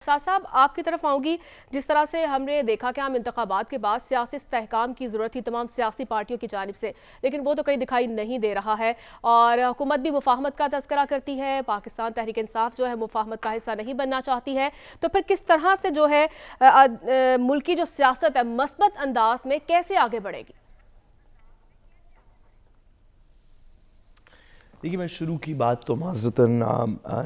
साथ साहब आपकी तरफ आऊँगी। जिस तरह से हमने देखा कि आम इंतखाबात के बाद सियासी इस्तेहकाम की ज़रूरत थी तमाम सियासी पार्टियों की जानिब से, लेकिन वो तो कहीं दिखाई नहीं दे रहा है। और हुकूमत भी मुफाहमत का तज़किरा करती है, पाकिस्तान तहरीक इंसाफ जो है मुफाहमत का हिस्सा नहीं बनना चाहती है। तो फिर किस तरह से जो है मुल्क की जो सियासत है मस्बत अंदाज में कैसे आगे बढ़ेगी? देखिए, मैं शुरू की बात तो माज़रतन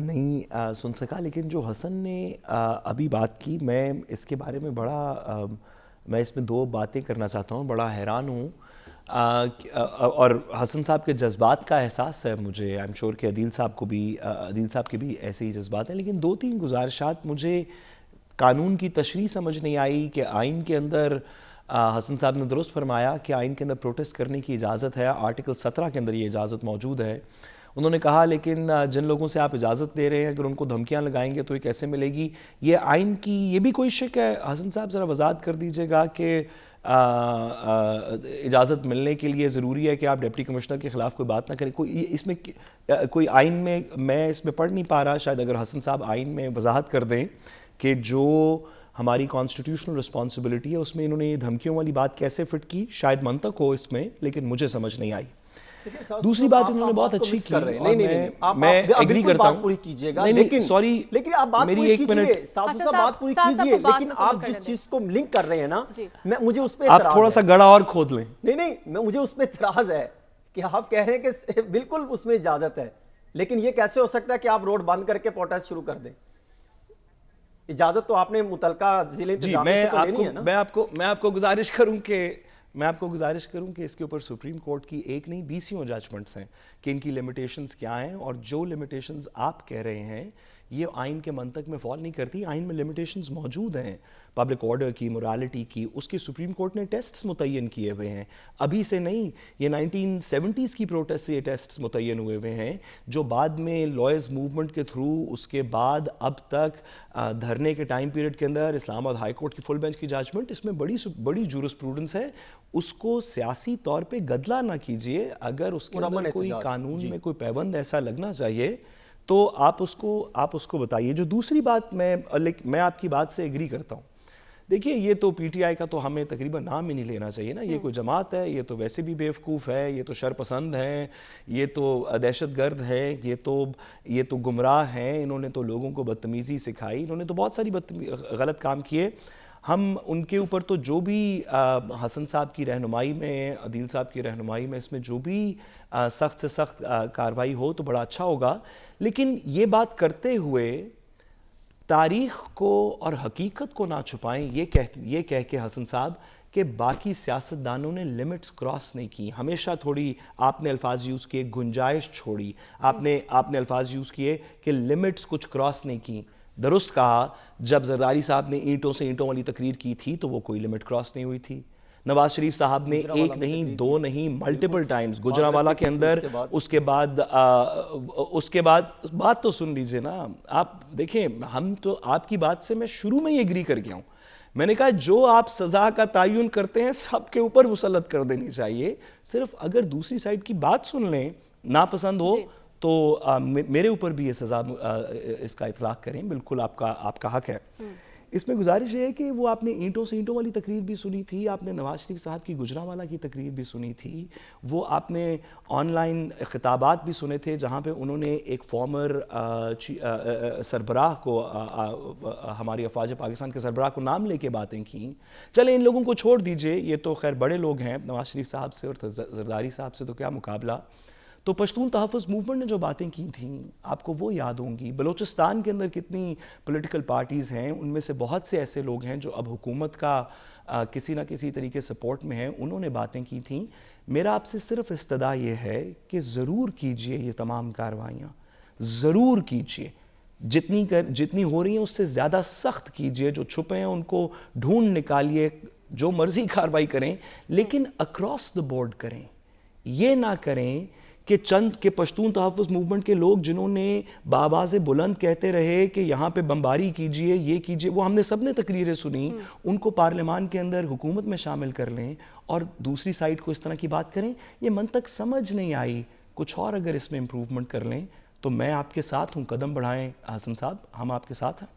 नहीं सुन सका, लेकिन जो हसन ने अभी बात की, मैं इसके बारे में मैं इसमें दो बातें करना चाहता हूँ। बड़ा हैरान हूँ और हसन साहब के जज्बात का एहसास है मुझे। आई एम श्योर कि अदील साहब के भी ऐसे ही जज्बात हैं, लेकिन दो तीन गुजारिशात मुझे कानून की तशरीह समझ नहीं आई कि आइन के अंदर हसन साहब ने दुरुस्त फरमाया कि आइन के अंदर प्रोटेस्ट करने की इजाज़त है, आर्टिकल 17 के अंदर ये इजाज़त मौजूद है। उन्होंने कहा लेकिन जिन लोगों से आप इजाज़त दे रहे हैं अगर उनको धमकियां लगाएंगे तो ये कैसे मिलेगी? ये आइन की ये भी कोई शक है? हसन साहब ज़रा वजाहत कर दीजिएगा कि इजाज़त मिलने के लिए ज़रूरी है कि आप डिप्टी कमिश्नर के ख़िलाफ़ कोई बात ना करें। इसमें कोई आइन में मैं इसमें पढ़ नहीं पा रहा। शायद अगर हसन साहब आइन में वजाहत कर दें कि जो हमारी कॉन्स्टिट्यूशनल रिस्पॉन्सिबिलिटी है उसमें इन्होंने ये धमकियों वाली बात कैसे फिट की, शायद मंतक हो इसमें, लेकिन मुझे समझ नहीं आई। दूसरी बात इन्होंने बहुत अच्छी की और मैं एग्री करता हूं। पूरी कीजिएगा, लेकिन आप बात पूरी कीजिए, साथ बात पूरी कीजिए, लेकिन आप जिस चीज को लिंक कर रहे हैं ना, मुझे उस पे आप थोड़ा सा गड़ा और खोद लें। नहीं, मुझे उस पे इतराज है कि आप कह रहे हैं कि बिल्कुल उसमें इजाजत है, लेकिन ये कैसे हो सकता है कि आप रोड बंद करके प्रोटेस्ट शुरू कर दें? इजाजत तो आपने मुतलका जिले इंतजामिया से तो लेनी है ना। मैं आपको गुजारिश करूं कि इसके ऊपर सुप्रीम कोर्ट की एक नहीं 20 जजमेंट्स हैं कि इनकी लिमिटेशंस क्या हैं, और जो लिमिटेशंस आप कह रहे हैं ये आइन के मंतक में फॉल नहीं करती। आइन में लिमिटेशंस मौजूद हैं, पब्लिक ऑर्डर की, मोरालिटी की, उसके सुप्रीम कोर्ट ने टेस्ट्स मुतय्यन किए हुए हैं। अभी से नहीं, ये 1970s की प्रोटेस्ट से ये टेस्ट्स मुतय्यन हुए हुए हैं, जो बाद में लॉयर्स मूवमेंट के थ्रू उसके बाद अब तक धरने के टाइम पीरियड के अंदर इस्लामाबाद हाई कोर्ट की फुल बेंच की जजमेंट, इसमें बड़ी जूरिस्प्रूडेंस है। उसको सियासी तौर पे गदला ना कीजिए। अगर उसके अंदर कोई कानून में कोई पैबंद ऐसा लगना चाहिए तो आप उसको बताइए। जो दूसरी बात, मैं आपकी बात से एग्री करता हूँ। देखिए, ये तो पीटीआई का तो हमें तकरीबन नाम ही नहीं लेना चाहिए ना। ये कोई जमात है? ये तो वैसे भी बेवकूफ़ है, ये तो शरपसंद है, ये तो दहशतगर्द है, ये तो गुमराह हैं। इन्होंने तो लोगों को बदतमीज़ी सिखाई, इन्होंने तो बहुत सारी गलत काम किए। हम उनके ऊपर तो जो भी हसन साहब की रहनुमाई में, अदील साहब की रहनुमाई में, इसमें जो भी सख्त से सख्त कार्रवाई हो तो बड़ा अच्छा होगा। लेकिन ये बात करते हुए तारीख़ को और हकीकत को ना छुपाएं। ये कह के हसन साहब कि बाकी सियासतदानों ने लिमिट्स क्रॉस नहीं की। हमेशा थोड़ी आपने अल्फाज यूज़ किए, गुंजाइश छोड़ी। आपने अल्फाज यूज़ किए कि लिमिट्स कुछ क्रॉस नहीं की। दुरुस्त कहा, जब जरदारी साहब ने ईंटों से ईंटों वाली तकरीर की थी तो वो कोई लिमिट क्रॉस नहीं हुई थी। नवाज शरीफ साहब ने एक नहीं, दो नहीं, मल्टीपल टाइम्स गुजरांवाला के अंदर, उसके बाद बात तो सुन लीजिए ना आप। देखें, हम तो आपकी बात से मैं शुरू में ही एग्री कर गया हूं। मैंने कहा जो आप सजा का तयन करते हैं सबके ऊपर मुसल्लत कर देनी चाहिए। सिर्फ अगर दूसरी साइड की बात सुन लें, नापसंद हो तो मेरे ऊपर भी ये सजा इसका इतलाक करें, बिल्कुल आपका हक है। इसमें गुजारिश है कि वो आपने ईंटों से ईंटों वाली तकरीर भी सुनी थी, आपने नवाज शरीफ साहब की गुजरांवाला की तकरीर भी सुनी थी, वो आपने ऑनलाइन खिताबात भी सुने थे जहाँ पे उन्होंने एक फॉर्मर सरबराह को, हमारी अफवाज पाकिस्तान के सरबराह को नाम लेके बातें की। चले इन लोगों को छोड़ दीजिए, ये तो खैर बड़े लोग हैं, नवाज शरीफ साहब से और जरदारी साहब से तो क्या मुकाबला। तो पश्तून तहफ़्फ़ुज़ मूवमेंट ने जो बातें की थी आपको वो याद होंगी। बलूचिस्तान के अंदर कितनी पॉलिटिकल पार्टीज़ हैं, उनमें से बहुत से ऐसे लोग हैं जो अब हुकूमत का किसी ना किसी तरीके सपोर्ट में हैं, उन्होंने बातें की थी। मेरा आपसे सिर्फ इस्तदा ये है कि ज़रूर कीजिए ये तमाम कार्रवाइयाँ, ज़रूर कीजिए। जितनी हो रही हैं उससे ज़्यादा सख्त कीजिए। जो छुपे हैं उनको ढूंढ निकालिए, जो मर्ज़ी कार्रवाई करें, लेकिन अक्रॉस द बोर्ड करें। ये ना करें कि चंद के पश्तून तहफ़्फ़ुज़ मूवमेंट के लोग जिन्होंने बाबाज़े बुलंद कहते रहे कि यहाँ पे बमबारी कीजिए, ये कीजिए, वो हमने सब ने तकरीरें सुनी, उनको पार्लियामान के अंदर हुकूमत में शामिल कर लें और दूसरी साइड को इस तरह की बात करें। ये मंतक समझ नहीं आई। कुछ और अगर इसमें इम्प्रूवमेंट कर लें तो मैं आपके साथ हूँ। कदम बढ़ाएं हसन साहब, हम आपके साथ हैं।